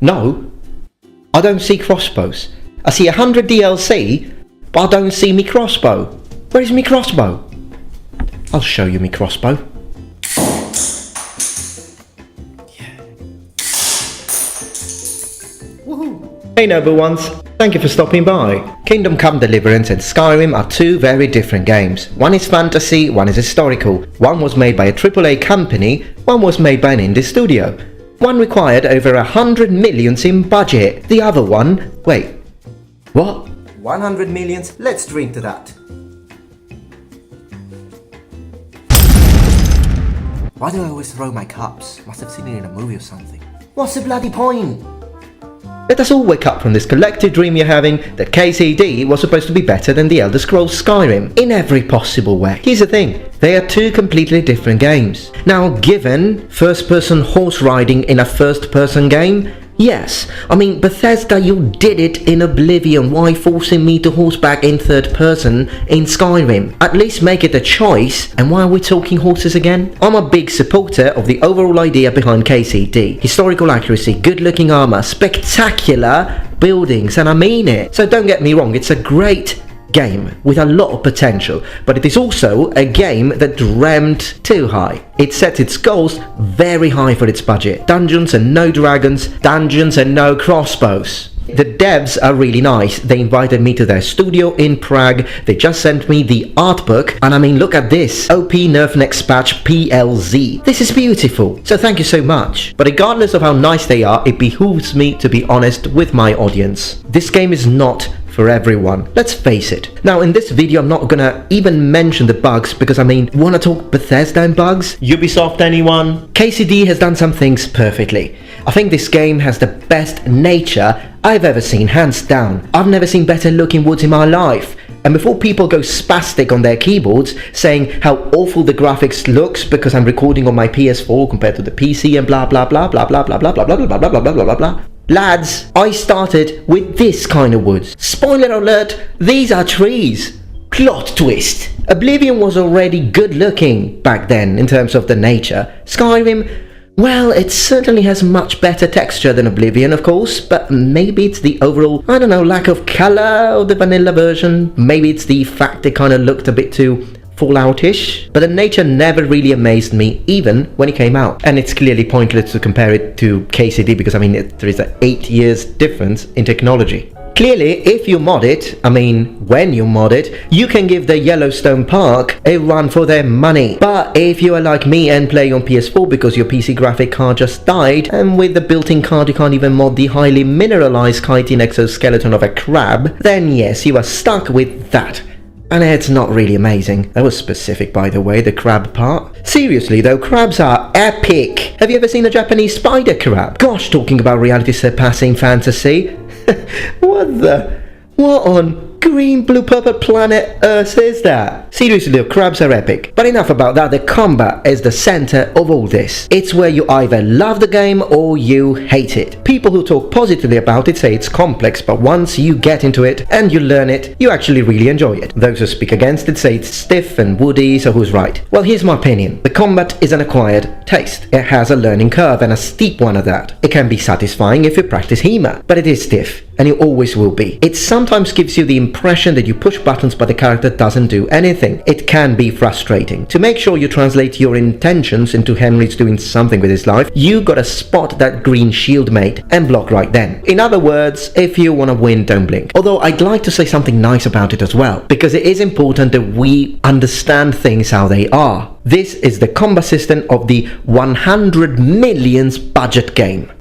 No, I don't see crossbows. I see 100 DLC, but I don't see me crossbow. Where is me crossbow? I'll show you me crossbow. Woohoo! Hey noble ones, thank you for stopping by. Kingdome Come, Deliverance and Skyrim are two very different games. One is fantasy, one is historical. One was made by a AAA company, one was made by an indie studio. One required over 100 millions in budget. The other one... Wait. What? 100 millions? Let's drink to that. Why do I always throw my cups? Must have seen it in a movie or something. What's the bloody point? Let us all wake up from this collective dream you're having that KCD was supposed to be better than the Elder Scrolls Skyrim in every possible way. Here's the thing, they are two completely different games. Now, given first-person horse riding in a first-person game, yes. I mean, Bethesda, you did it in Oblivion. Why forcing me to horseback in third person in Skyrim? At least make it a choice. And why are we talking horses again? I'm a big supporter of the overall idea behind KCD. Historical accuracy, good looking armor, spectacular buildings, and I mean it. So don't get me wrong, it's a great game with a lot of potential, but it is also a game that dreamt too high. It set its goals very high for its budget. Dungeons and no dragons, dungeons and no crossbows. The devs are really nice. They invited me to their studio in Prague. They just sent me the art book, and I mean, look at this. OP Nerf Next Patch PLZ. This is beautiful. So thank you so much. But regardless of how nice they are, it behooves me to be honest with my audience. This game is not for everyone. Let's face it. Now in this video I'm not gonna even mention the bugs because I mean, wanna talk Bethesda and bugs? Ubisoft anyone? KCD has done some things perfectly. I think this game has the best nature I've ever seen, hands down. I've never seen better looking woods in my life. And before people go spastic on their keyboards saying how awful the graphics looks because I'm recording on my PS4 compared to the PC and blah blah blah blah blah blah blah blah blah blah blah blah blah blah blah blah. Lads, I started with this kind of woods. Spoiler alert, these are trees. Plot twist. Oblivion was already good looking back then in terms of the nature. Skyrim, well, it certainly has much better texture than Oblivion, of course, but maybe it's the overall, I don't know, lack of color of the vanilla version. Maybe it's the fact it kind of looked a bit too Fallout-ish, but the nature never really amazed me, even when it came out. And it's clearly pointless to compare it to KCD because I mean there is an 8 years difference in technology. Clearly, if you mod it, I mean when you mod it, you can give the Yellowstone Park a run for their money. But if you are like me and play on PS4 because your PC graphic card just died, and with the built-in card you can't even mod the highly mineralized chitin exoskeleton of a crab, then yes, you are stuck with that. And it's not really amazing. That was specific, by the way, the crab part. Seriously though, crabs are epic. Have you ever seen a Japanese spider crab? Gosh, talking about reality surpassing fantasy. What on green, blue, purple planet Earth is that? Seriously though, crabs are epic. But enough about that, the combat is the center of all this. It's where you either love the game or you hate it. People who talk positively about it say it's complex, but once you get into it and you learn it, you actually really enjoy it. Those who speak against it say it's stiff and woody, so who's right? Well, here's my opinion. The combat is an acquired taste. It has a learning curve, and a steep one at that. It can be satisfying if you practice HEMA, but it is stiff, and it always will be. It sometimes gives you the impression that you push buttons but the character doesn't do anything. It can be frustrating. To make sure you translate your intentions into Henry's doing something with his life, you gotta spot that green shield mate and block right then. In other words, if you wanna win, don't blink. Although I'd like to say something nice about it as well, because it is important that we understand things how they are. This is the combat system of the 100 millions budget game.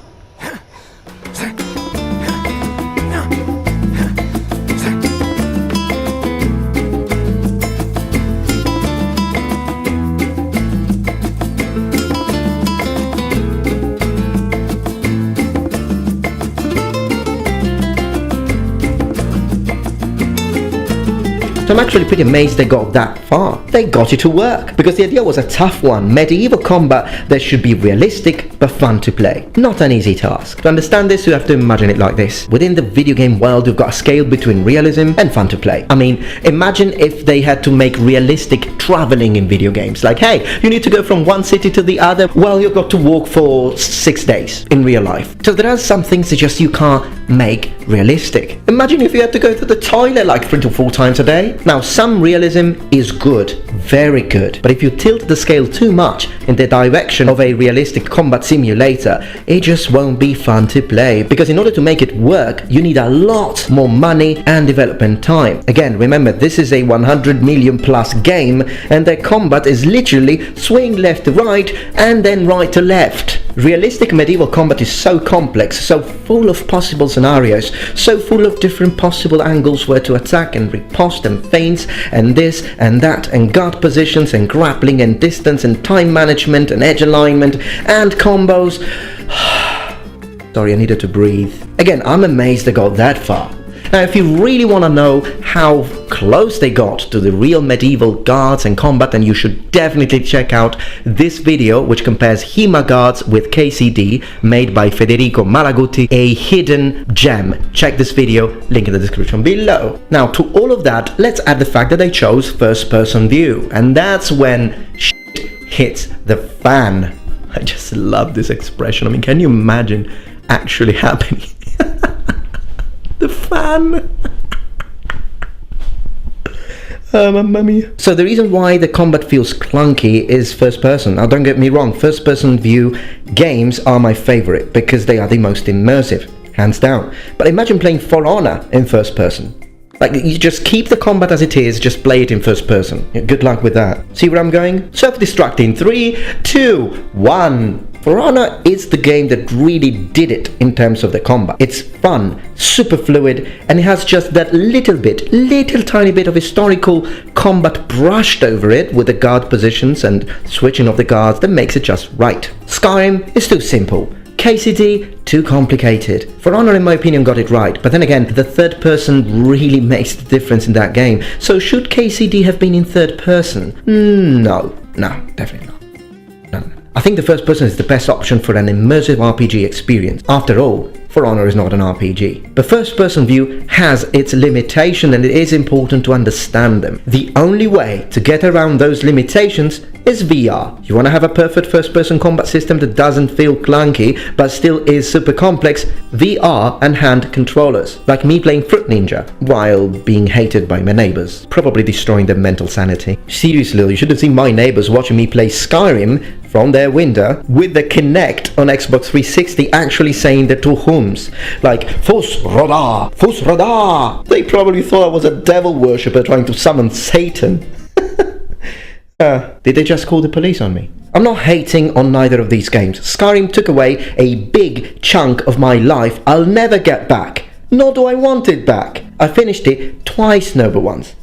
So I'm actually pretty amazed they got that far. They got it to work, because the idea was a tough one. Medieval combat that should be realistic but fun to play. Not an easy task. To understand this, you have to imagine it like this. Within the video game world, you've got a scale between realism and fun to play. I mean, imagine if they had to make realistic traveling in video games. Like, hey, you need to go from one city to the other. Well, you've got to walk for 6 days in real life. So there are some things that just you can't make realistic. Imagine if you had to go to the toilet like 3 to 4 times a day. Now, some realism is good, very good, but if you tilt the scale too much in the direction of a realistic combat simulator, it just won't be fun to play, because in order to make it work, you need a lot more money and development time. Again, remember, this is a 100 million plus game, and the combat is literally swing left to right and then right to left. Realistic medieval combat is so complex, so full of possible scenarios, so full of different possible angles where to attack and riposte and feints and this and that and guard positions and grappling and distance and time management and edge alignment and combos. Sorry, I needed to breathe. Again, I'm amazed they got that far. Now, if you really want to know how close they got to the real medieval guards and combat, then you should definitely check out this video, which compares HEMA guards with KCD, made by Federico Malagutti, a hidden gem. Check this video, link in the description below. Now, to all of that, let's add the fact that they chose first-person view, and that's when shit hits the fan. I just love this expression. I mean, can you imagine actually happening? The fan. Mamma mia. So the reason why the combat feels clunky is first person. Now, don't get me wrong, first person view games are my favorite because they are the most immersive, hands down. But imagine playing For Honor in first person. Like, you just keep the combat as it is, just play it in first person. Good luck with that. See where I'm going? Self-destruct in 3, 2, 1. For Honor is the game that really did it in terms of the combat. It's fun, super fluid, and it has just that little tiny bit of historical combat brushed over it with the guard positions and switching of the guards that makes it just right. Skyrim is too simple. KCD, too complicated. For Honor, in my opinion, got it right, but then again, the third person really makes the difference in that game. So should KCD have been in third person? No, definitely not. No. I think the first person is the best option for an immersive RPG experience. After all, For Honor is not an RPG. But first person view has its limitations, and it is important to understand them. The only way to get around those limitations is VR. You want to have a perfect first person combat system that doesn't feel clunky but still is super complex? VR and hand controllers. Like me playing Fruit Ninja while being hated by my neighbors, probably destroying their mental sanity. Seriously, you should have seen my neighbors watching me play Skyrim from their window with the Kinect on Xbox 360 actually saying the two hums, like Fus Roda, Fus Roda. They probably thought I was a devil worshipper trying to summon Satan. Did they just call the police on me? I'm not hating on neither of these games. Skyrim took away a big chunk of my life I'll never get back. Nor do I want it back. I finished it twice, no but once.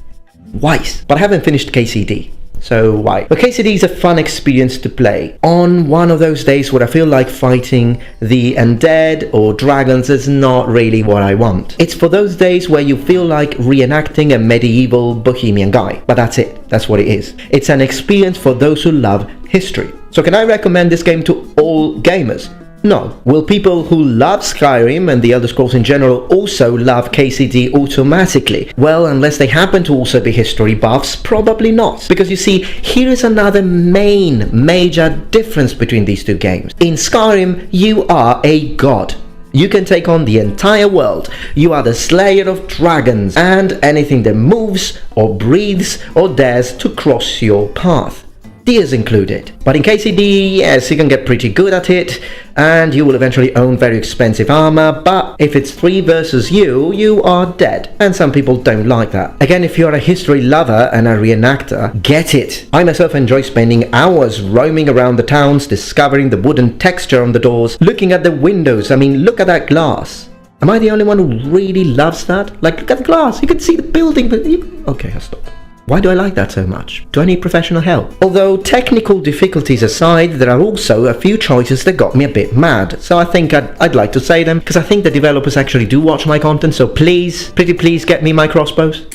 Twice. But I haven't finished KCD. So why? But KCD is a fun experience to play. On one of those days where I feel like fighting the undead or dragons is not really what I want. It's for those days where you feel like reenacting a medieval bohemian guy. But that's it. That's what it is. It's an experience for those who love history. So can I recommend this game to all gamers? No. Will people who love Skyrim and the Elder Scrolls in general also love KCD automatically? Well, unless they happen to also be history buffs, probably not. Because you see, here is another major difference between these two games. In Skyrim, you are a god. You can take on the entire world. You are the slayer of dragons and anything that moves or breathes or dares to cross your path. Deers included. But in KCD, yes, you can get pretty good at it, and you will eventually own very expensive armor, but if it's 3 versus you are dead. And some people don't like that. Again, if you're a history lover and a reenactor, get it. I myself enjoy spending hours roaming around the towns, discovering the wooden texture on the doors, looking at the windows. I mean, look at that glass. Am I the only one who really loves that? Like, look at the glass, you can see the building, but okay, I'll stop. Why do I like that so much? Do I need professional help? Although technical difficulties aside, there are also a few choices that got me a bit mad. So I think I'd like to say them, because I think the developers actually do watch my content, so please, pretty please get me my crossbows.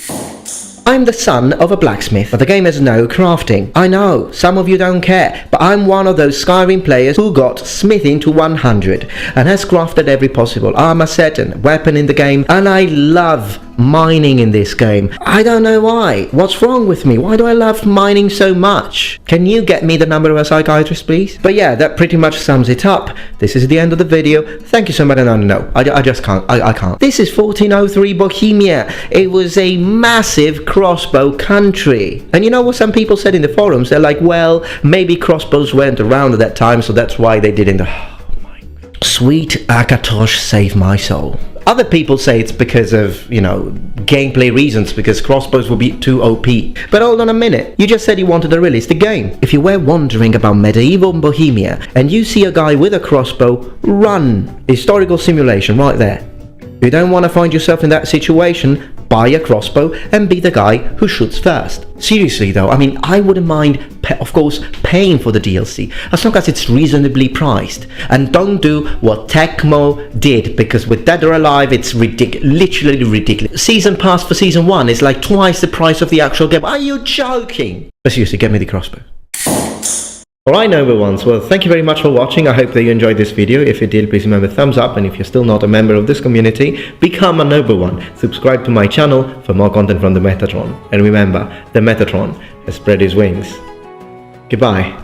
I'm the son of a blacksmith, but the game has no crafting. I know, some of you don't care, but I'm one of those Skyrim players who got smithing to 100 and has crafted every possible armor set and weapon in the game, and I love mining in this game. I don't know why. What's wrong with me? Why do I love mining so much? Can you get me the number of a psychiatrist, please? But yeah, that pretty much sums it up. This is the end of the video. Thank you so much. No, I just can't. I can't. This is 1403 Bohemia. It was a massive crossbow country. And you know what some people said in the forums? They're like, well, maybe crossbows weren't around at that time, so that's why they didn't. Oh my God. Sweet Akatosh, save my soul. Other people say it's because of, you know, gameplay reasons, because crossbows will be too OP. But hold on a minute, you just said you wanted to release the game. If you were wondering about medieval Bohemia and you see a guy with a crossbow, run! Historical simulation right there. If you don't want to find yourself in that situation, buy a crossbow and be the guy who shoots first. Seriously though, I mean, I wouldn't mind, of course, paying for the DLC, as long as it's reasonably priced. And don't do what Tecmo did, because with Dead or Alive, it's literally ridiculous. Season pass for Season 1 is like twice the price of the actual game. Are you joking? But seriously, get me the crossbow. Alright, noble ones, well, thank you very much for watching. I hope that you enjoyed this video. If you did, please remember thumbs up, and if you're still not a member of this community, become a noble one. Subscribe to my channel for more content from the Metatron. And remember, the Metatron has spread his wings. Goodbye.